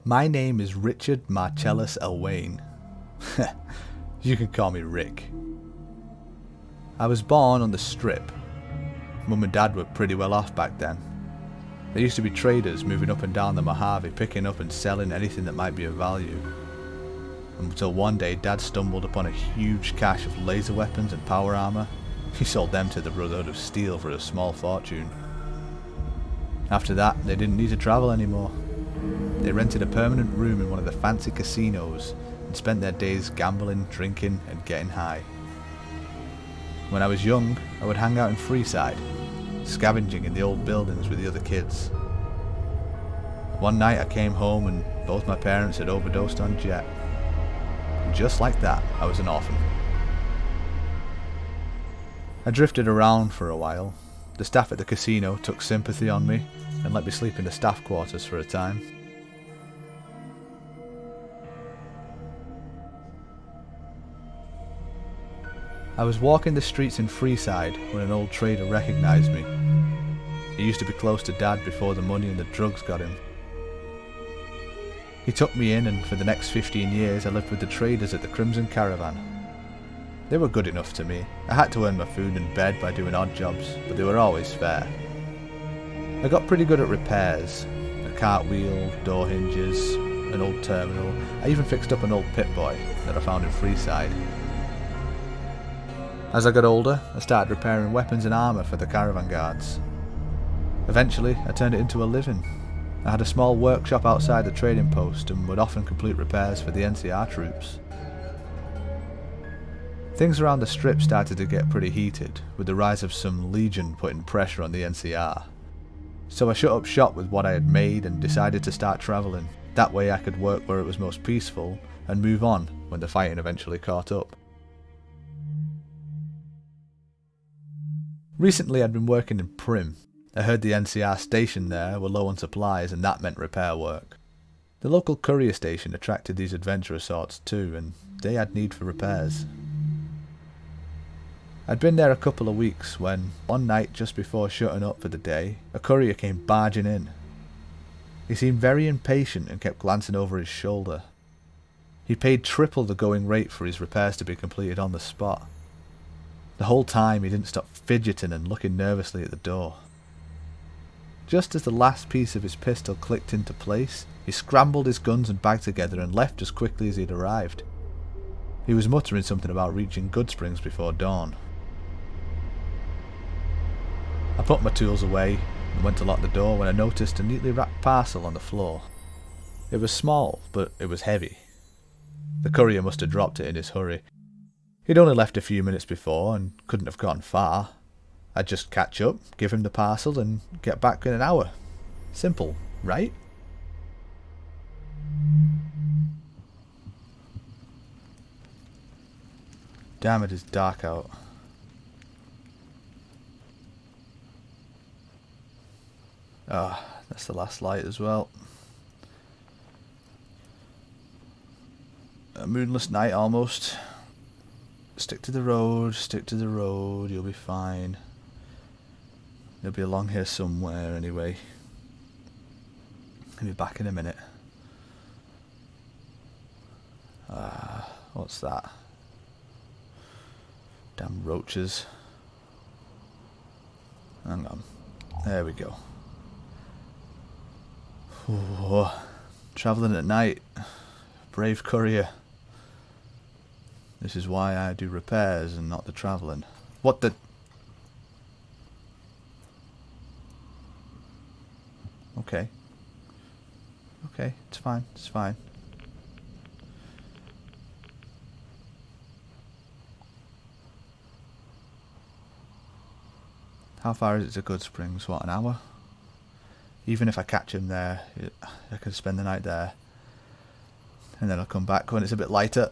My name is Richard Marcellus Elwain. You can call me Rick. I was born on the Strip. Mum and Dad were pretty well off back then. They used to be traders moving up and down the Mojave, picking up and selling anything that might be of value. Until one day Dad stumbled upon a huge cache of laser weapons and power armor. He sold them to the Brotherhood of Steel for a small fortune. After that, they didn't need to travel anymore. They rented a permanent room in one of the fancy casinos and spent their days gambling, drinking and getting high. When I was young, I would hang out in Freeside, scavenging in the old buildings with the other kids. One night I came home and both my parents had overdosed on jet. And just like that, I was an orphan. I drifted around for a while. The staff at the casino took sympathy on me and let me sleep in the staff quarters for a time. I was walking the streets in Freeside when an old trader recognised me. He used to be close to Dad before the money and the drugs got him. He took me in, and for the next 15 years I lived with the traders at the Crimson Caravan. They were good enough to me. I had to earn my food and bed by doing odd jobs, but they were always fair. I got pretty good at repairs. A cartwheel, door hinges, an old terminal. I even fixed up an old PipBoy that I found in Freeside. As I got older, I started repairing weapons and armour for the caravan guards. Eventually, I turned it into a living. I had a small workshop outside the trading post and would often complete repairs for the NCR troops. Things around the Strip started to get pretty heated, with the rise of some Legion putting pressure on the NCR. So I shut up shop with what I had made and decided to start travelling. That way I could work where it was most peaceful and move on when the fighting eventually caught up. Recently I'd been working in Prim. I heard the NCR station there were low on supplies and that meant repair work. The local courier station attracted these adventurous sorts too, and they had need for repairs. I'd been there a couple of weeks when, one night just before shutting up for the day, a courier came barging in. He seemed very impatient and kept glancing over his shoulder. He paid triple the going rate for his repairs to be completed on the spot. The whole time he didn't stop fidgeting and looking nervously at the door. Just as the last piece of his pistol clicked into place, he scrambled his guns and bag together and left as quickly as he'd arrived. He was muttering something about reaching Goodsprings before dawn. I put my tools away and went to lock the door when I noticed a neatly wrapped parcel on the floor. It was small, but it was heavy. The courier must have dropped it in his hurry. He'd only left a few minutes before and couldn't have gone far. I'd just catch up, give him the parcel and get back in an hour. Simple, right? Damn, it is dark out. Ah, that's the last light as well. A moonless night almost. Stick to the road, you'll be fine. He'll be along here somewhere anyway. He'll be back in a minute. What's that? Damn roaches. Hang on. There we go. Ooh, travelling at night. Brave courier. This is why I do repairs and not the travelling. What the... Okay. Okay, it's fine, it's fine. How far is it to Goodsprings? What, an hour? Even if I catch him there, I could spend the night there. And then I'll come back when it's a bit lighter.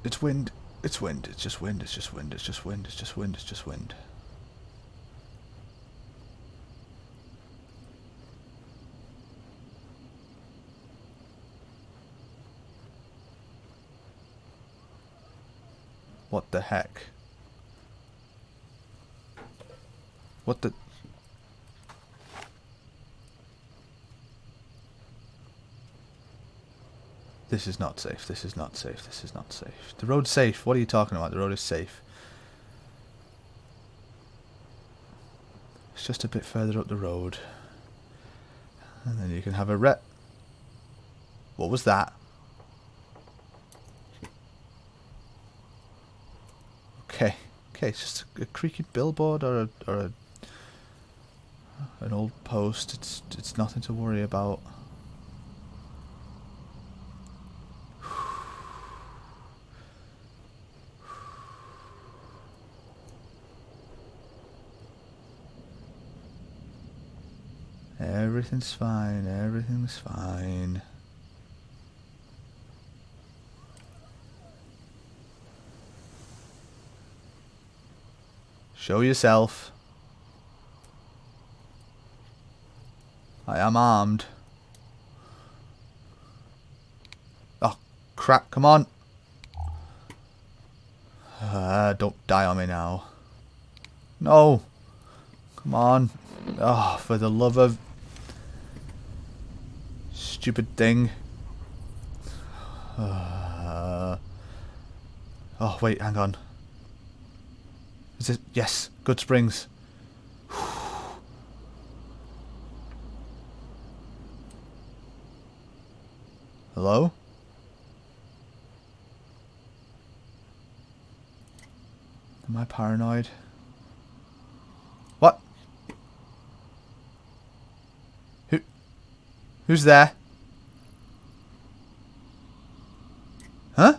It's wind. It's wind. It's just wind. It's just wind. It's just wind. It's just wind. It's just wind. What the heck? What the... This is not safe. This is not safe. This is not safe. The road's safe. What are you talking about? The road is safe. It's just a bit further up the road. And then you can have a What was that? Okay. Okay, it's just a creaky billboard or an old post. It's nothing to worry about. Everything's fine, everything's fine. Show yourself. I am armed. Oh, crap, come on. Don't die on me now. No. Come on. Oh, for the love of... stupid thing. Oh, wait, hang on. Is it? Yes, good springs. Hello? Am I paranoid? What? Who's there? Huh?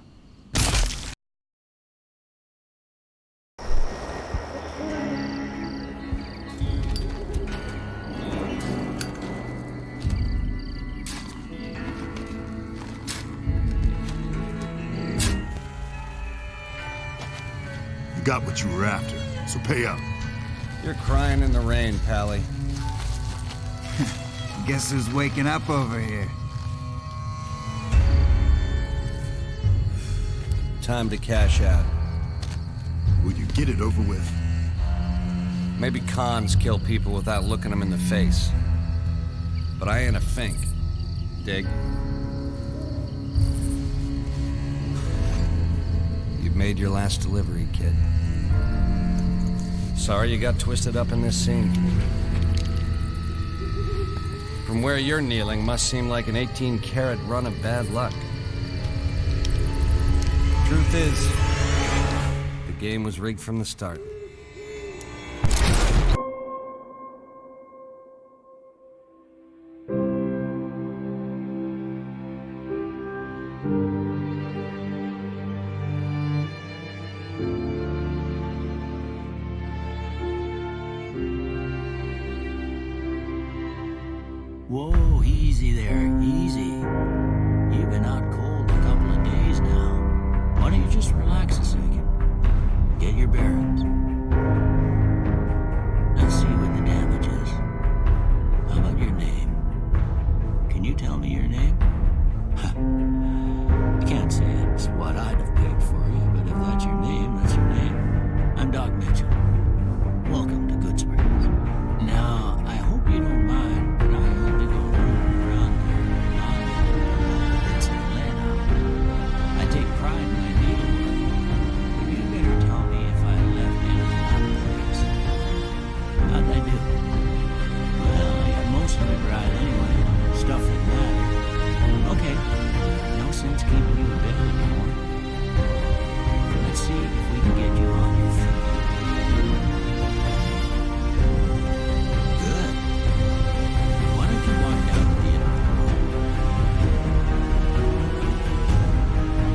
You got what you were after, so pay up. You're crying in the rain, Pally. Guess who's waking up over here? Time to cash out. Will you get it over with? Maybe cons kill people without looking them in the face. But I ain't a fink. Dig? You've made your last delivery, kid. Sorry you got twisted up in this scene. From where you're kneeling must seem like an 18-carat run of bad luck. Truth is, the game was rigged from the start. Whoa, easy there, easy. You've been out cold a couple of days now. Why don't you just relax a second? Get your bearings. Let's see what the damage is. How about your name? Can you tell me your name? I can't say it's what I'd have picked for you, but if that's your name, that's your name. I'm Doc Mitchell. Welcome to Good Springs. Now, I hope you don't mind, but I have to go roaming around there and bits of lead out. I take pride in my needlework. But you better tell me if I left anything out of place. How'd I do? Well, I got most of it right anyway. Stuff that mattered. Okay. No sense keeping you in bed anymore. Let's see if we can get you on your feet. Good. Why don't you walk down to the end of the road?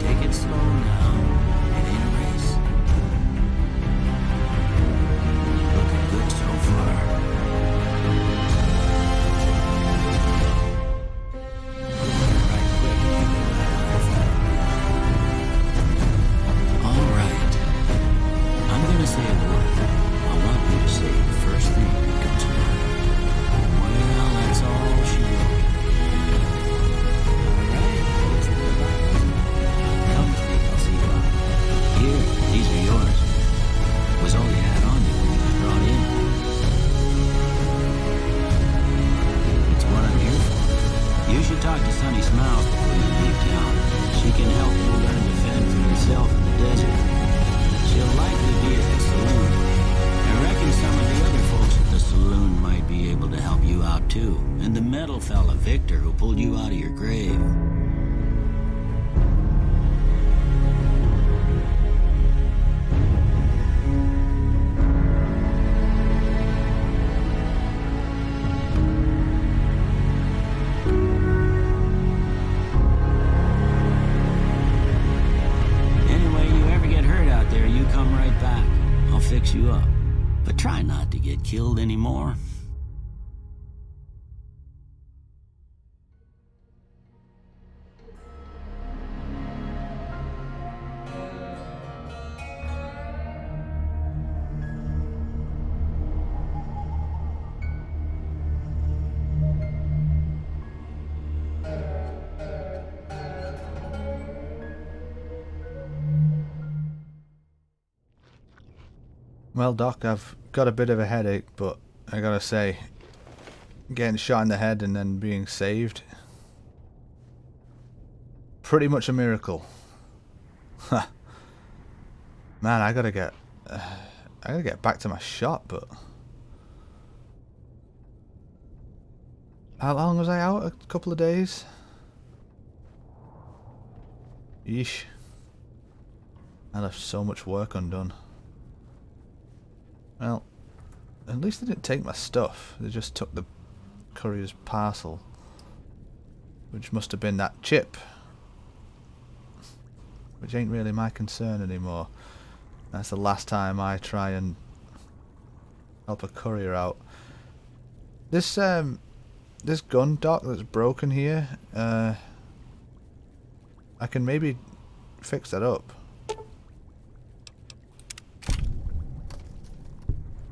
Take it slow now. It ain't a race. Looking good so far. Right quick and you'll be right out of that. All right. I'm gonna say a word. I want you to say the first thing that comes to mind. Well, that's all she wrote. All right, what's the about? Come with me, I'll see you out. Here, these are yours. Was all you had on you when you was brought in. It's what I'm here for. You should talk to Sonny Smiles before you leave town. She can help you learn to fend for yourself in the desert. She'll likely be at the saloon. I reckon some of the other folks at the saloon might be able to help you out too. And the metal fella, Victor, who pulled you out of your grave. Fix you up, but try not to get killed anymore. Well, Doc, I've got a bit of a headache, but I gotta say, getting shot in the head and then being saved, pretty much a miracle. Man, I gotta get back to my shop, but how long was I out? A couple of days? Yeesh. I left so much work undone. Well, at least they didn't take my stuff. They just took the courier's parcel, which must have been that chip, which ain't really my concern anymore. That's the last time I try and help a courier out. This gun, Doc, that's broken here, I can maybe fix that up.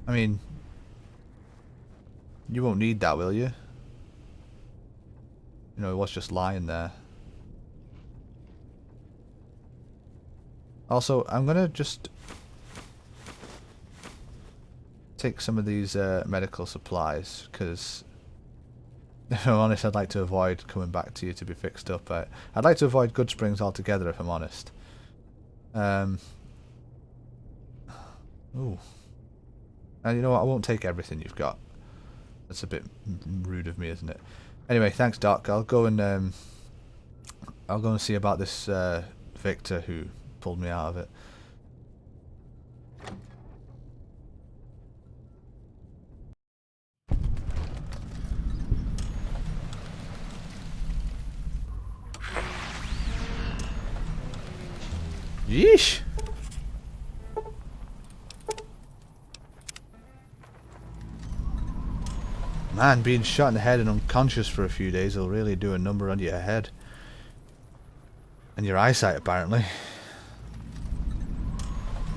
I mean, you won't need that, will you? You know, it was just lying there. Also, I'm gonna just take some of these medical supplies, because if I'm honest, I'd like to avoid coming back to you to be fixed up. I'd like to avoid Goodsprings altogether, if I'm honest. Ooh. And you know what, I won't take everything you've got. That's a bit rude of me, isn't it? Anyway, thanks, Doc. I'll go and see about this Victor who pulled me out of it. Yeesh! Man, being shot in the head and unconscious for a few days will really do a number on your head. And your eyesight, apparently.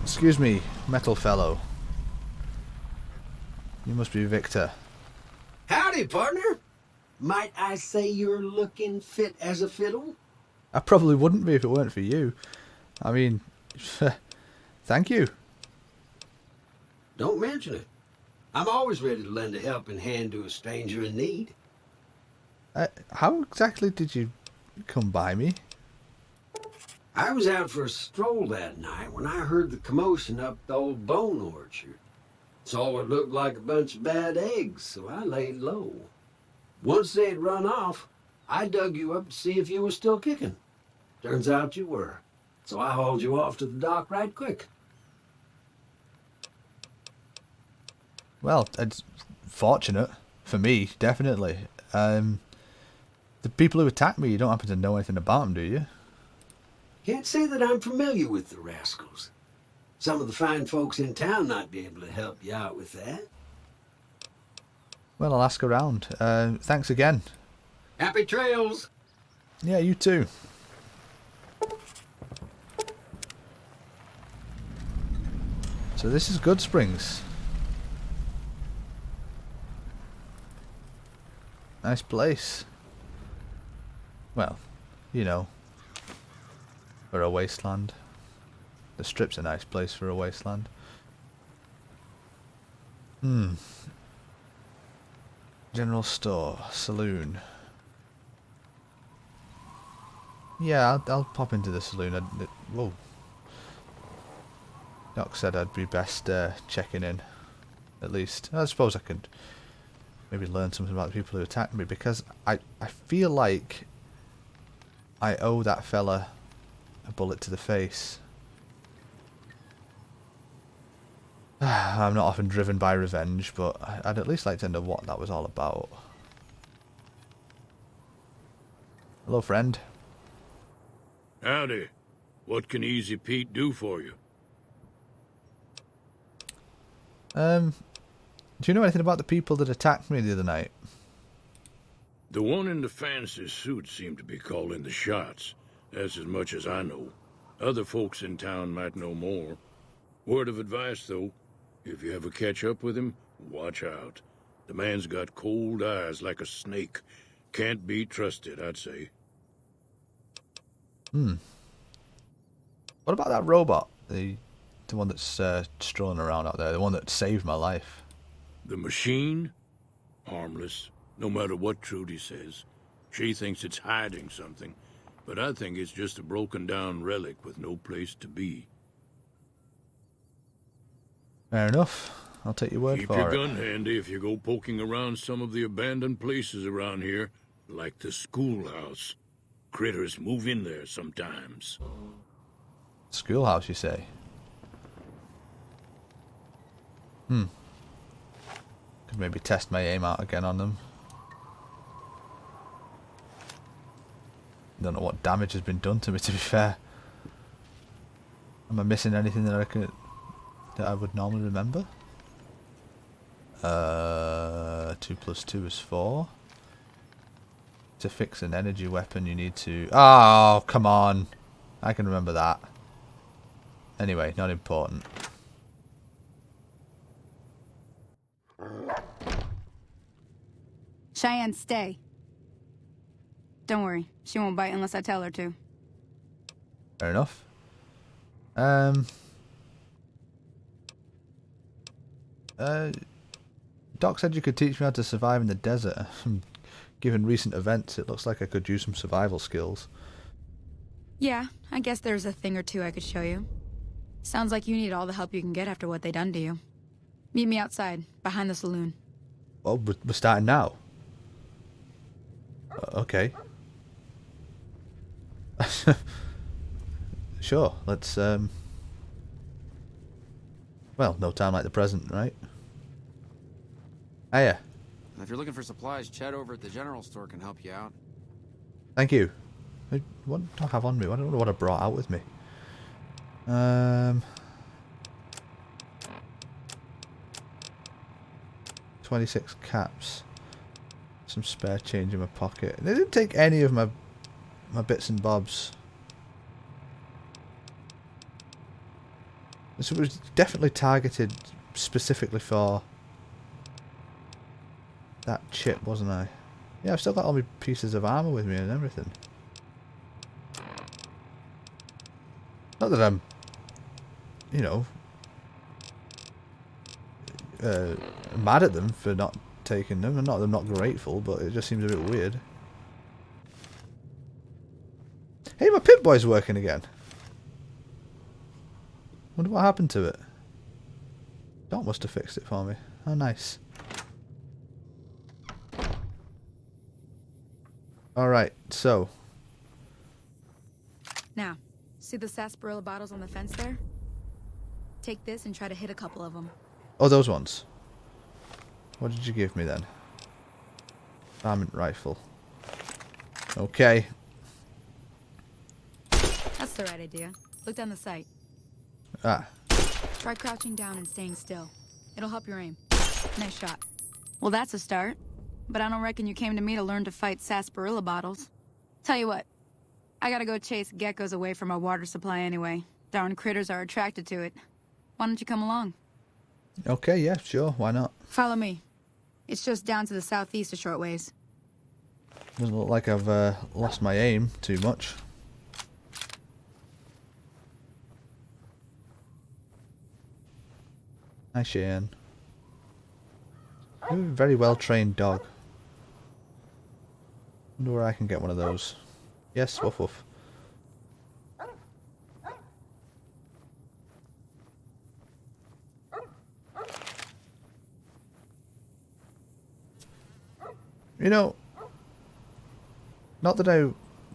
Excuse me, metal fellow. You must be Victor. Howdy, partner. Might I say you're looking fit as a fiddle? I probably wouldn't be if it weren't for you. I mean, thank you. Don't mention it. I'm always ready to lend a helping hand to a stranger in need. How exactly did you come by me? I was out for a stroll that night when I heard the commotion up the old bone orchard. Saw what looked like a bunch of bad eggs, so I laid low. Once they'd run off, I dug you up to see if you were still kicking. Turns out you were, so I hauled you off to the dock right quick. Well, it's fortunate for me, definitely. The people who attacked me, you don't happen to know anything about them, do you? Can't say that I'm familiar with the rascals. Some of the fine folks in town might be able to help you out with that. Well, I'll ask around. Thanks again. Happy trails! Yeah, you too. So this is Goodsprings. Nice place. Well, you know, for a wasteland. The Strip's a nice place for a wasteland. General store, saloon. Yeah, I'll pop into the saloon. Whoa. Doc said I'd be best checking in, at least. I suppose I could maybe learn something about the people who attacked me, because I feel like I owe that fella a bullet to the face. I'm not often driven by revenge, but I'd at least like to know what that was all about. Hello, friend. Howdy. What can Easy Pete do for you? Do you know anything about the people that attacked me the other night? The one in the fancy suit seemed to be calling the shots. That's as much as I know. Other folks in town might know more. Word of advice, though. If you ever catch up with him, watch out. The man's got cold eyes like a snake. Can't be trusted, I'd say. What about that robot? The one that's strolling around out there. The one that saved my life. The machine? Harmless, no matter what Trudy says. She thinks it's hiding something, but I think it's just a broken-down relic with no place to be. Fair enough. I'll take your word Keep for your it. gun handy if you go poking around some of the abandoned places around here, like the schoolhouse. Critters move in there sometimes. Schoolhouse, you say? Could maybe test my aim out again on them. Don't know what damage has been done to me, to be fair. Am I missing anything that I would normally remember? 2 + 2 is 4. To fix an energy weapon you need to... Oh, come on. I can remember that. Anyway, not important. Cheyenne, stay. Don't worry. She won't bite unless I tell her to. Fair enough. Doc said you could teach me how to survive in the desert. Given recent events, it looks like I could use some survival skills. Yeah, I guess there's a thing or two I could show you. Sounds like you need all the help you can get after what they done to you. Meet me outside, behind the saloon. Oh, we're starting now. Okay. Sure, let's, well, no time like the present, right? Hiya. If you're looking for supplies, Chet over at the general store can help you out. Thank you. What do I have on me? I don't know what I brought out with me. 26 caps. Some spare change in my pocket. They didn't take any of my bits and bobs. So it was definitely targeted specifically for that chip, wasn't I? Yeah, I've still got all my pieces of armor with me and everything. Not that I'm, you know, mad at them for not taking them, and not that I'm not grateful, but it just seems a bit weird. Hey, my PipBoy's working again. Wonder what happened to it. Doc must have fixed it for me. How nice. Alright, so. Now, see the sarsaparilla bottles on the fence there? Take this and try to hit a couple of them. Oh, those ones. What did you give me then? Varmint rifle. Okay. That's the right idea. Look down the sight. Ah. Try crouching down and staying still. It'll help your aim. Nice shot. Well, that's a start. But I don't reckon you came to me to learn to fight sarsaparilla bottles. Tell you what. I gotta go chase geckos away from our water supply anyway. Darn critters are attracted to it. Why don't you come along? Okay, yeah, sure, why not? Follow me. It's just down to the southeast a short ways. Doesn't look like I've lost my aim too much. Hi, Cheyenne. You're a very well trained dog. Wonder where I can get one of those. Yes, woof woof. You know, not that I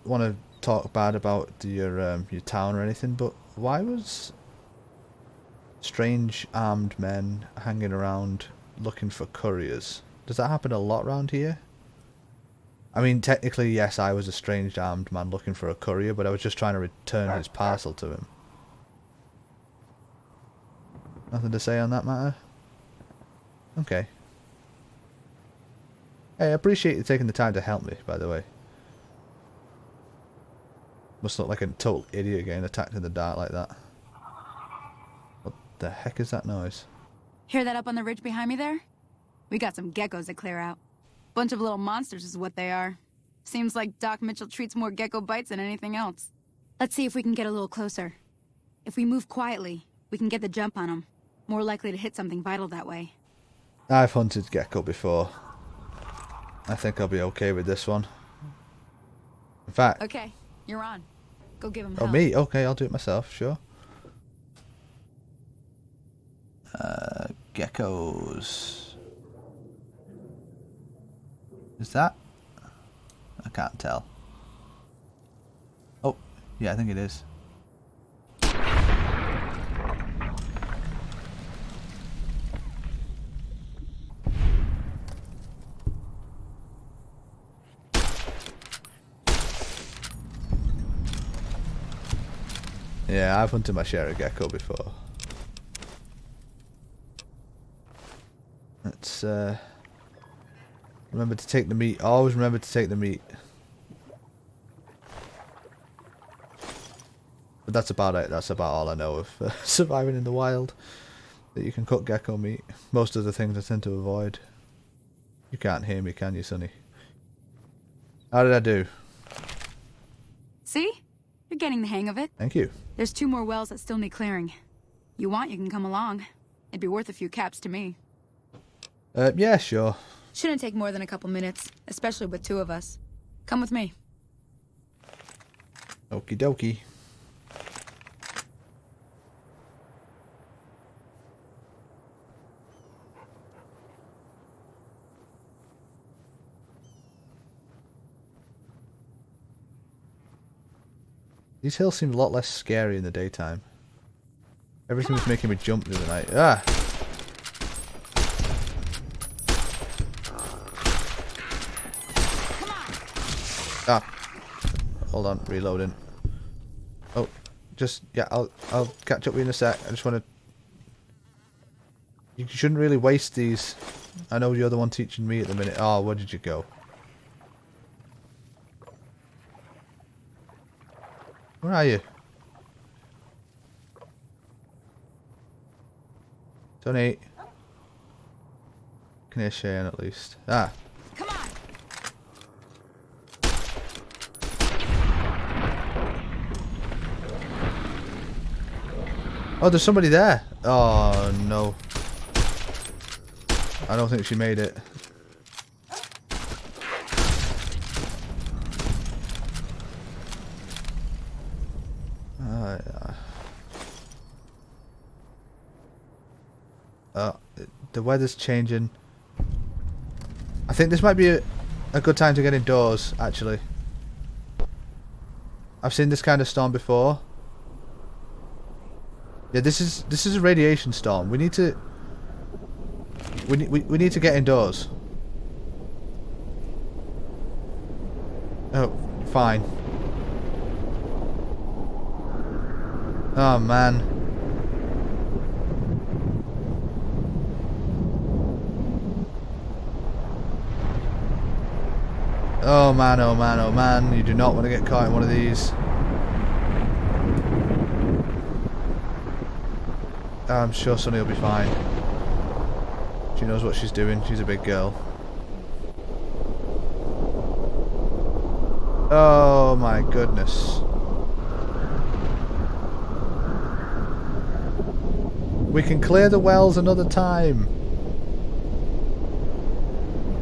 want to talk bad about your town or anything, but why was strange armed men hanging around looking for couriers? Does that happen a lot around here? I mean, technically, yes, I was a strange armed man looking for a courier, but I was just trying to return his parcel to him. Nothing to say on that matter? Okay. Hey, I appreciate you taking the time to help me, by the way. Must look like a total idiot getting attacked in the dark like that. What the heck is that noise? Hear that up on the ridge behind me there? We got some geckos to clear out. Bunch of little monsters is what they are. Seems like Doc Mitchell treats more gecko bites than anything else. Let's see if we can get a little closer. If we move quietly, we can get the jump on them. More likely to hit something vital that way. I've hunted gecko before. I think I'll be okay with this one. In fact... Okay, you're on. Go give him Oh, hell. me? Okay, I'll do it myself, sure. Geckos... Is that? I can't tell. Oh, yeah, I think it is. Yeah, I've hunted my share of gecko before. Let's remember to take the meat. Always remember to take the meat. But that's about it. That's about all I know of surviving in the wild. That you can cook gecko meat. Most of the things I tend to avoid. You can't hear me, can you, Sonny? How did I do? See? You're getting the hang of it. Thank you. There's 2 more wells that still need clearing. You want, you can come along. It'd be worth a few caps to me. Yeah, sure. Shouldn't take more than a couple minutes, especially with 2 of us. Come with me. Okie dokie. These hills seem a lot less scary in the daytime. Everything was making me jump through the night. Ah! Ah! Hold on, reloading. Oh, just yeah, I'll catch up with you in a sec. I just want to. You shouldn't really waste these. I know you're the one teaching me at the minute. Oh, where did you go? Where are you? Tony. Can hear Cheyenne at least. Ah. Come on. Oh, there's somebody there. Oh no. I don't think she made it. The weather's changing. I think this might be a good time to get indoors, actually. I've seen this kind of storm before. Yeah, this is a radiation storm. We need to we need to get indoors. Oh, fine. Oh man. Oh man, oh man, oh man. You do not want to get caught in one of these. I'm sure Sunny will be fine. She knows what she's doing. She's a big girl. Oh my goodness. We can clear the wells another time.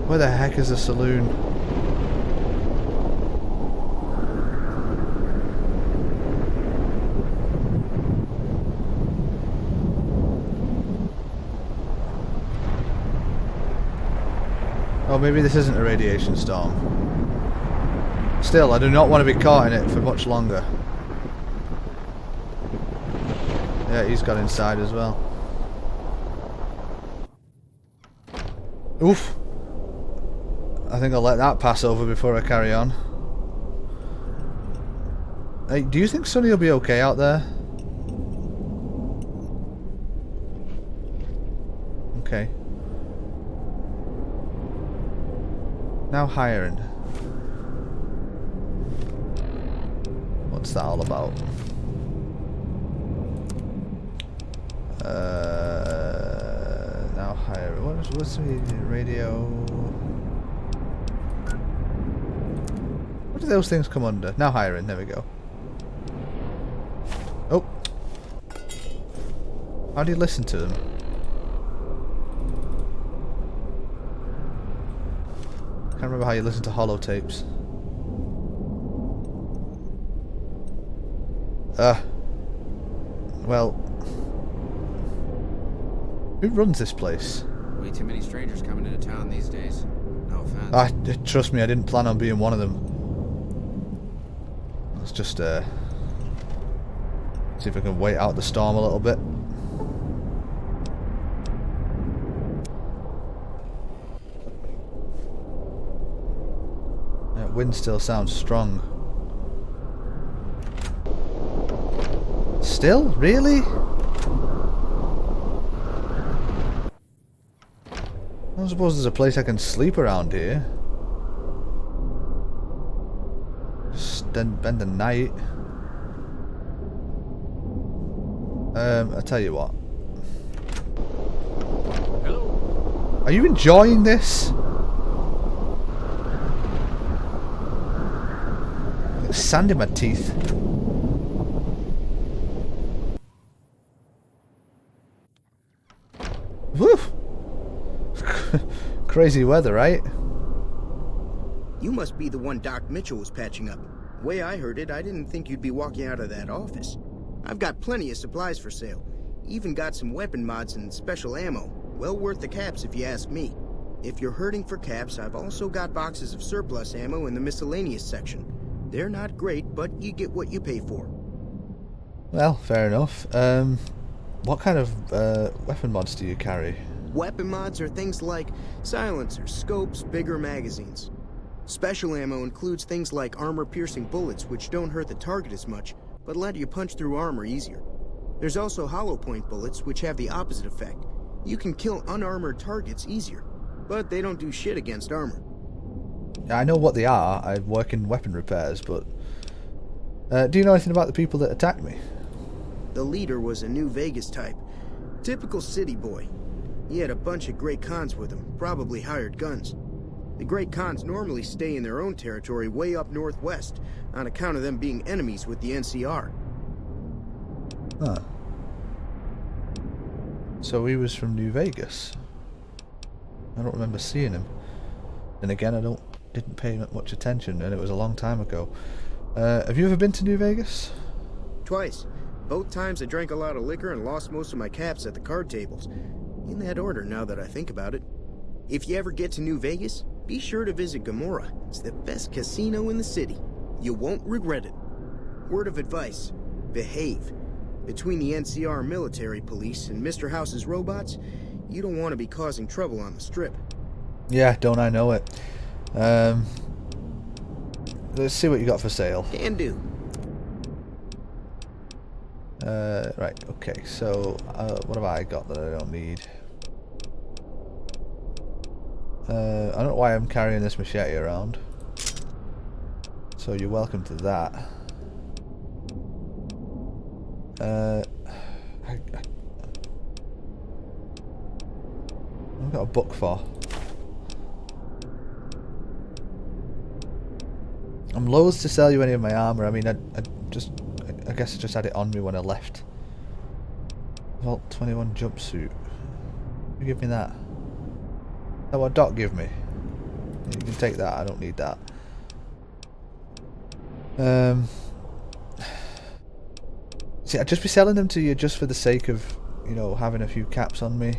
Where the heck is the saloon? Oh, maybe this isn't a radiation storm. Still, I do not want to be caught in it for much longer. Yeah, he's got inside as well. Oof. I think I'll let that pass over before I carry on. Hey, do you think Sonny will be okay out there? Okay. Now hiring. What's that all about? Now hiring. What's the radio? What do those things come under? Now hiring. There we go. Oh. How do you listen to them? Can't remember how you listen to holotapes. Well, who runs this place? Way too many strangers coming into town these days. No offense. Trust me, I didn't plan on being one of them. Let's just see if I can wait out the storm a little bit. That wind still sounds strong. Still? Really? I don't suppose there's a place I can sleep around here. Just spend the night. I'll tell you what. Hello. Are you enjoying this? There's sand in my teeth. Woof! Crazy weather, right? You must be the one Doc Mitchell was patching up. The way I heard it, I didn't think you'd be walking out of that office. I've got plenty of supplies for sale. Even got some weapon mods and special ammo. Well worth the caps if you ask me. If you're hurting for caps, I've also got boxes of surplus ammo in the miscellaneous section. They're not great, but you get what you pay for. Well, fair enough. What kind of weapon mods do you carry? Weapon mods are things like silencers, scopes, bigger magazines. Special ammo includes things like armor-piercing bullets, which don't hurt the target as much, but let you punch through armor easier. There's also hollow point bullets, which have the opposite effect. You can kill unarmored targets easier, but they don't do shit against armor. I know what they are. I work in weapon repairs, but do you know anything about the people that attacked me? The leader was a New Vegas type. Typical city boy. He had a bunch of Great Khans with him, probably hired guns. The Great Khans normally stay in their own territory way up northwest, on account of them being enemies with the NCR. Huh. So he was from New Vegas. I don't remember seeing him. And again, I didn't pay much attention, and it was a long time ago. Have you ever been to New Vegas? Twice. Both times I drank a lot of liquor and lost most of my caps at the card tables. In that order, now that I think about it. If you ever get to New Vegas, be sure to visit Gomorrah. It's the best casino in the city. You won't regret it. Word of advice, behave. Between the NCR military police and Mr. House's robots, you don't want to be causing trouble on the strip. Yeah, don't I know it. Let's see what you got for sale. Can do. Right, okay, so what have I got that I don't need? I don't know why I'm carrying this machete around. So you're welcome to that. I've got a book for. I'm loath to sell you any of my armor. I mean, I guess I just had it on me when I left. Vault 21 jumpsuit. You give me that. That what Doc give me. You can take that. I don't need that. See, I'd just be selling them to you just for the sake of, you know, having a few caps on me.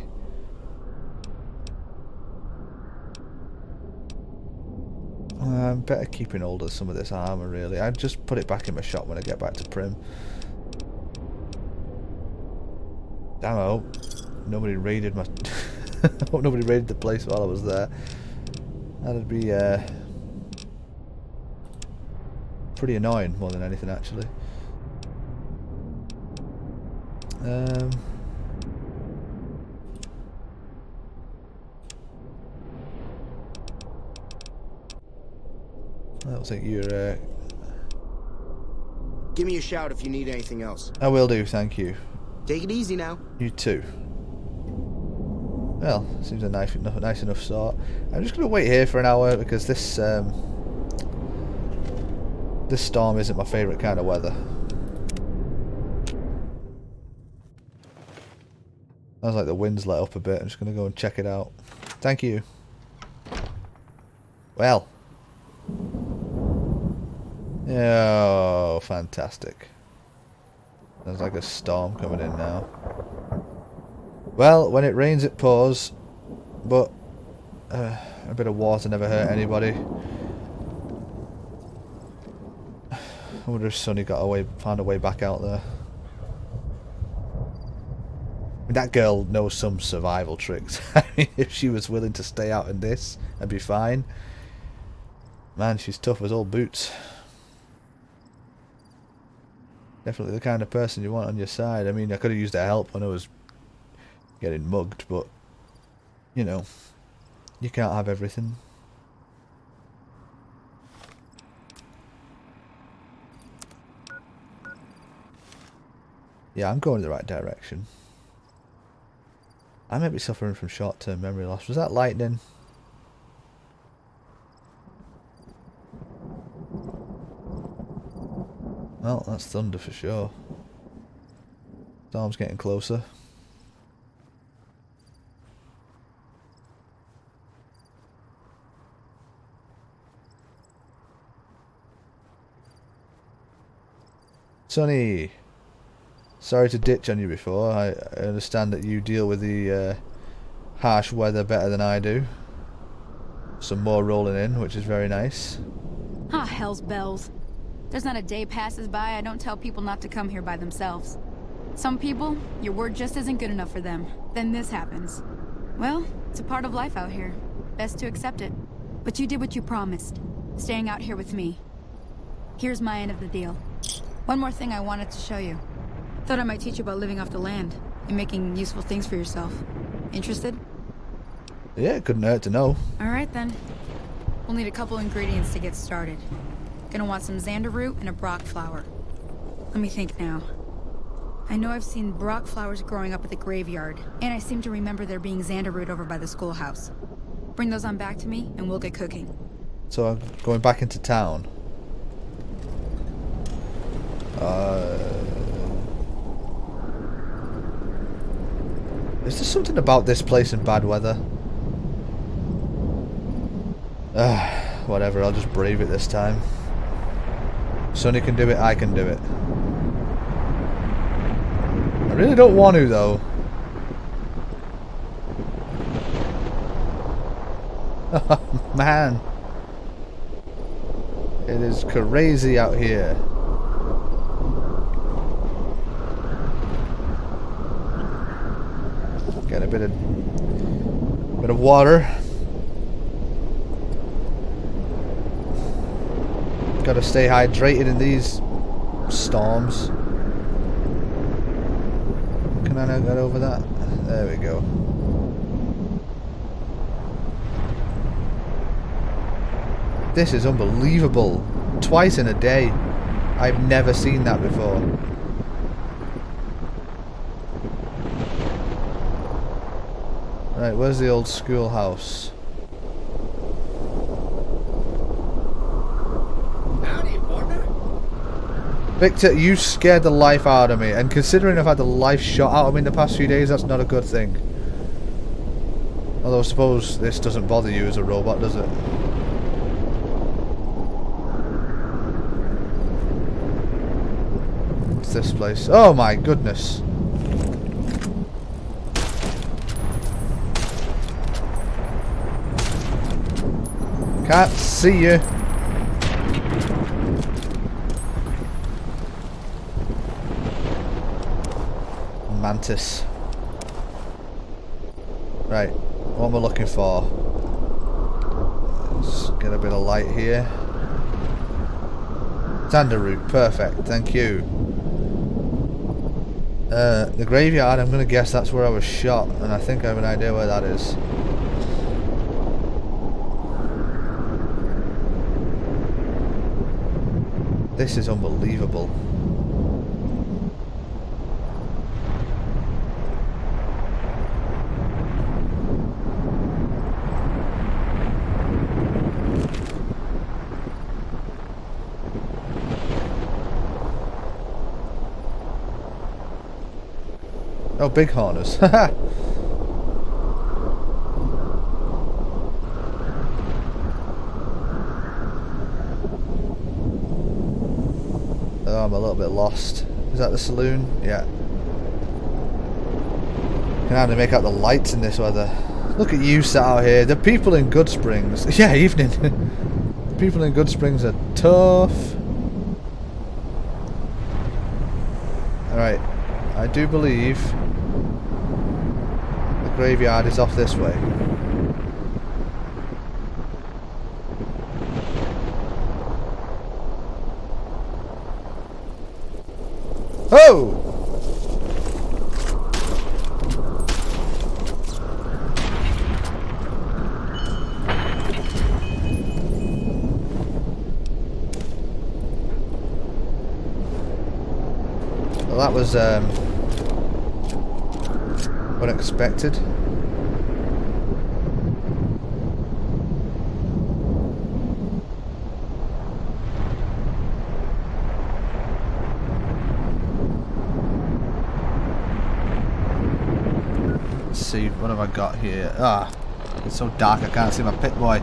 I'm better keeping hold of some of this armour, really. I'd just put it back in my shop when I get back to Prim. Damn, I hope nobody raided my... I hope nobody raided the place while I was there. That'd be pretty annoying, more than anything, actually. I don't think you're... Give me a shout if you need anything else. I will do, thank you. Take it easy now. You too. Well, seems a nice enough sort. I'm just going to wait here for an hour because this storm isn't my favourite kind of weather. Sounds like the wind's let up a bit. I'm just going to go and check it out. Thank you. Well. Oh, fantastic. There's like a storm coming in now. Well, when it rains it pours, but a bit of water never hurt anybody. I wonder if Sonny found a way back out there. I mean, that girl knows some survival tricks. I mean, if she was willing to stay out in this, I'd be fine. Man, she's tough as old boots. Definitely the kind of person you want on your side. I mean, I could have used her help when I was getting mugged, but, you know, you can't have everything. Yeah, I'm going in the right direction. I might be suffering from short-term memory loss. Was that lightning? Well, that's thunder for sure. Storm's getting closer. Sonny, sorry to ditch on you before. I understand that you deal with the harsh weather better than I do. Some more rolling in, which is very nice. Ah, hell's bells. There's not a day passes by I don't tell people not to come here by themselves. Some people, your word just isn't good enough for them. Then this happens. Well, it's a part of life out here. Best to accept it. But you did what you promised, staying out here with me. Here's my end of the deal. One more thing I wanted to show you. Thought I might teach you about living off the land and making useful things for yourself. Interested? Yeah, it couldn't hurt to know. Alright then. We'll need a couple ingredients to get started. Gonna want some xander root and a brock flower. Let me think now. I know I've seen brock flowers growing up at the graveyard, and I seem to remember there being xander root over by the schoolhouse. Bring those on back to me, and we'll get cooking. So I'm going back into town. Is there something about this place in bad weather? Whatever, I'll just brave it this time. Sonny can do it, I can do it. I really don't want to, though. Oh, man. It is crazy out here. Get a bit of water. Gotta stay hydrated in these storms. Can I now get over that? There we go. This is unbelievable. Twice in a day. I've never seen that before. Right, where's the old schoolhouse? Howdy, partner. Victor, you scared the life out of me, and considering I've had the life shot out of me in the past few days, that's not a good thing. Although I suppose this doesn't bother you as a robot, does it? What's this place? Oh my goodness. Can't see you. Mantis. Right, what am I looking for? Let's get a bit of light here. Root, perfect, thank you. The graveyard, I'm gonna guess that's where I was shot, and I think I have an idea where that is. This is unbelievable. Oh, bighorners. Haha. Oh, I'm a little bit lost. Is that the saloon? Yeah. Can hardly make out the lights in this weather. Look at you sat out here. The people in Good Springs. Yeah, evening. The people in Good Springs are tough. Alright. I do believe the graveyard is off this way. Oh! Well, that was unexpected. Let's see, what have I got here? Ah, it's so dark I can't see my PipBoy.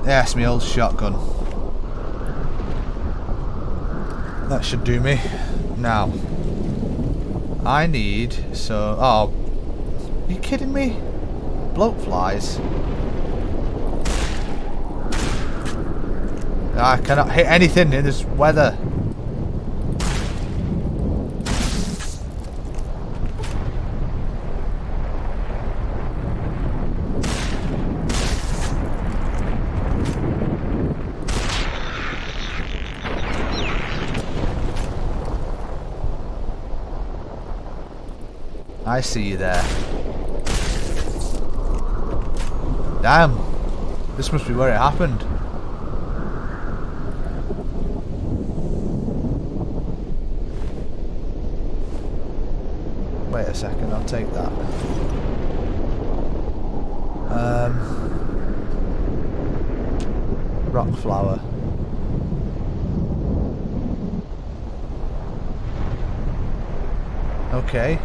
Yes, my old shotgun. That should do me. Now, I need so. Oh, are you kidding me? Bloat flies. I cannot hit anything in this weather. I see you there. Damn. This must be where it happened. Wait a second, I'll take that. Rock flower. Okay.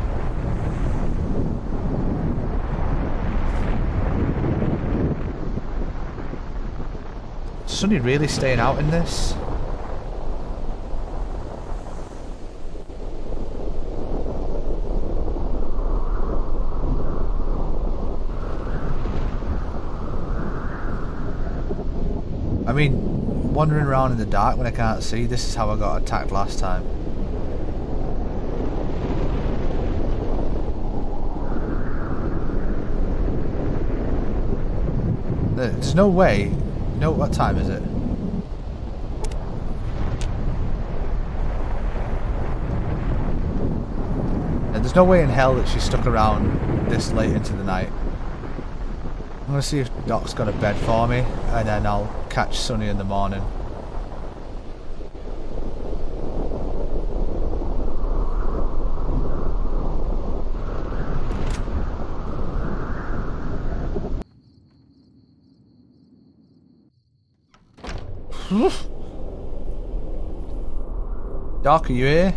Sunny really staying out in this? I mean, wandering around in the dark when I can't see, this is how I got attacked last time. There's no way. No, what time is it? And there's no way in hell that she stuck around this late into the night. I'm gonna see if Doc's got a bed for me, and then I'll catch Sunny in the morning. Doc, are you here?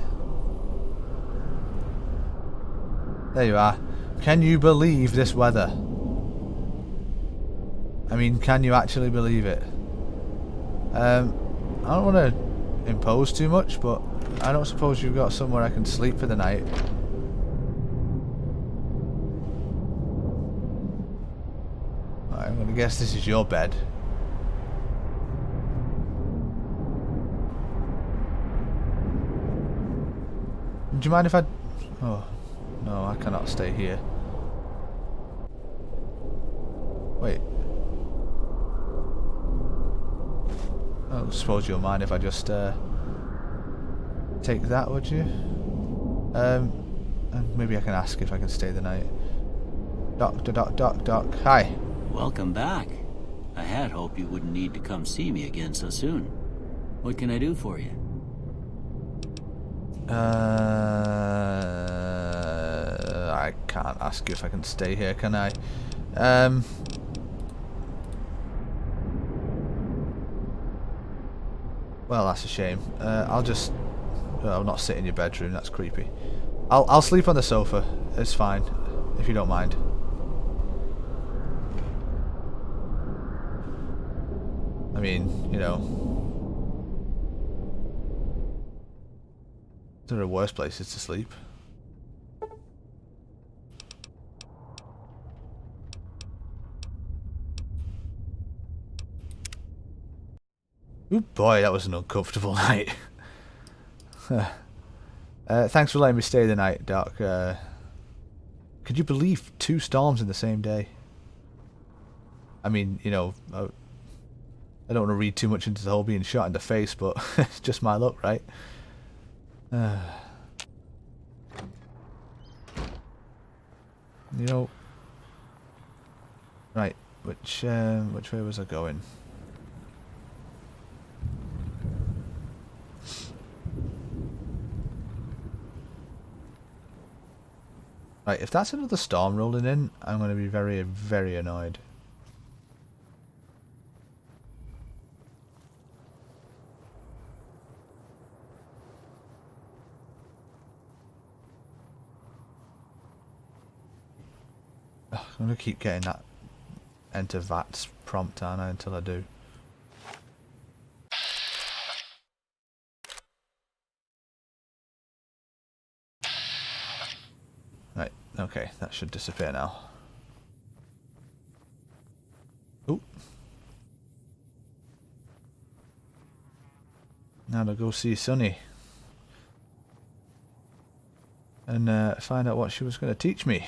There you are. Can you believe this weather? I mean, can you actually believe it? I don't want to impose too much, but I don't suppose you've got somewhere I can sleep for the night. I'm gonna guess this is your bed. Do you mind if I... Oh, no, I cannot stay here. Wait. I suppose you'll mind if I just take that, would you? And maybe I can ask if I can stay the night. Doc. Hi. Welcome back. I had hoped you wouldn't need to come see me again so soon. What can I do for you? I can't ask you if I can stay here, can I? Well, that's a shame. I'll just... I'll not sit in your bedroom, that's creepy. I'll sleep on the sofa. It's fine, if you don't mind. I mean, you know... There are worse places to sleep. Ooh boy, that was an uncomfortable night. Thanks for letting me stay the night, Doc. Could you believe 2 storms in the same day? I mean, you know, I don't want to read too much into the whole being shot in the face, but it's just my luck, right? You know, right? Which way was I going? Right, if that's another storm rolling in, I'm going to be very, very annoyed. Ugh, I'm going to keep getting that enter VATS prompt, aren't I, until I do. Right, okay, that should disappear now. Ooh. Now to go see Sunny. And find out what she was going to teach me.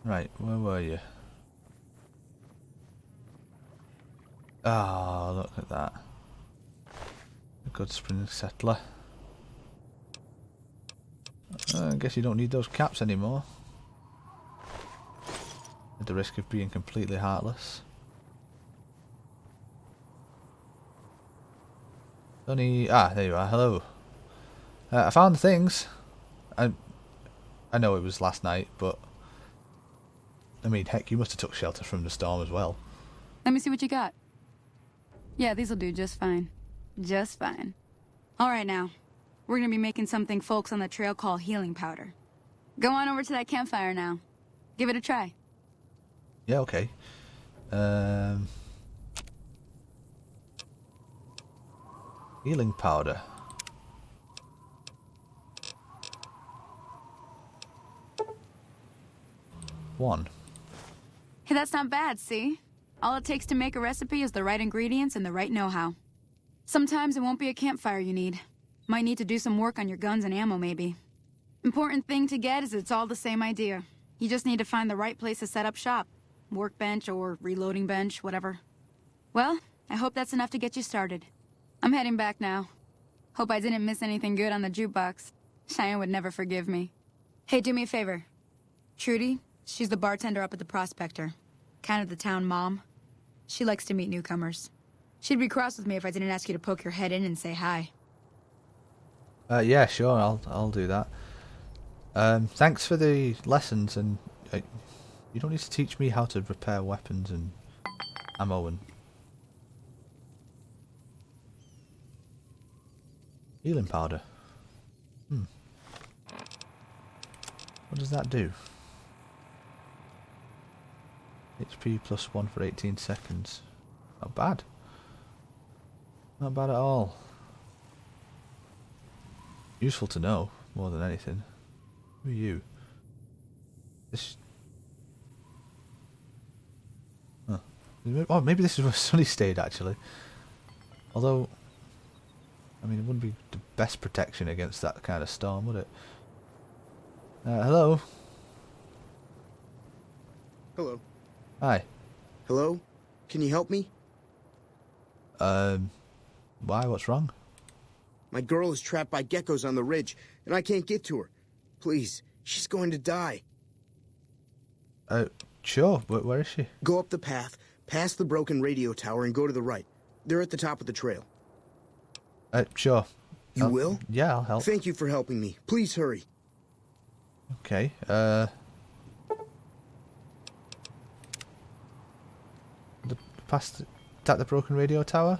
Right, where were you? Ah, oh, look at that. A good spring settler. I guess you don't need those caps anymore. At the risk of being completely heartless. Sonny, there you are, hello. I found the things. I know it was last night, but... I mean, heck, you must have took shelter from the storm as well. Let me see what you got. Yeah, these'll do just fine. Just fine. Alright now. We're gonna be making something folks on the trail call healing powder. Go on over to that campfire now. Give it a try. Yeah, okay. Healing powder. One. Hey, that's not bad, see? All it takes to make a recipe is the right ingredients and the right know-how. Sometimes it won't be a campfire you need. Might need to do some work on your guns and ammo, maybe. Important thing to get is it's all the same idea. You just need to find the right place to set up shop. Workbench or reloading bench, whatever. Well, I hope that's enough to get you started. I'm heading back now. Hope I didn't miss anything good on the jukebox. Cheyenne would never forgive me. Hey, do me a favor. Trudy, she's the bartender up at the Prospector. Kind of the town mom. She likes to meet newcomers. She'd be cross with me if I didn't ask you to poke your head in and say hi. Yeah, sure, I'll do that. Thanks for the lessons, and you don't need to teach me how to repair weapons and ammo and... Healing powder. What does that do? HP plus 1 for 18 seconds. Not bad. Not bad at all. Useful to know, more than anything. Who are you? This... Huh. Oh, maybe this is where Sonny stayed, actually. Although... I mean, it wouldn't be the best protection against that kind of storm, would it? Hello? Hello. Hi. Hello? Can you help me? Why? What's wrong? My girl is trapped by geckos on the ridge, and I can't get to her. Please, she's going to die. Sure. Where is she? Go up the path, past the broken radio tower, and go to the right. They're at the top of the trail. Sure. You will? Yeah, I'll help. Thank you for helping me. Please hurry. Okay, past... Is that the broken radio tower?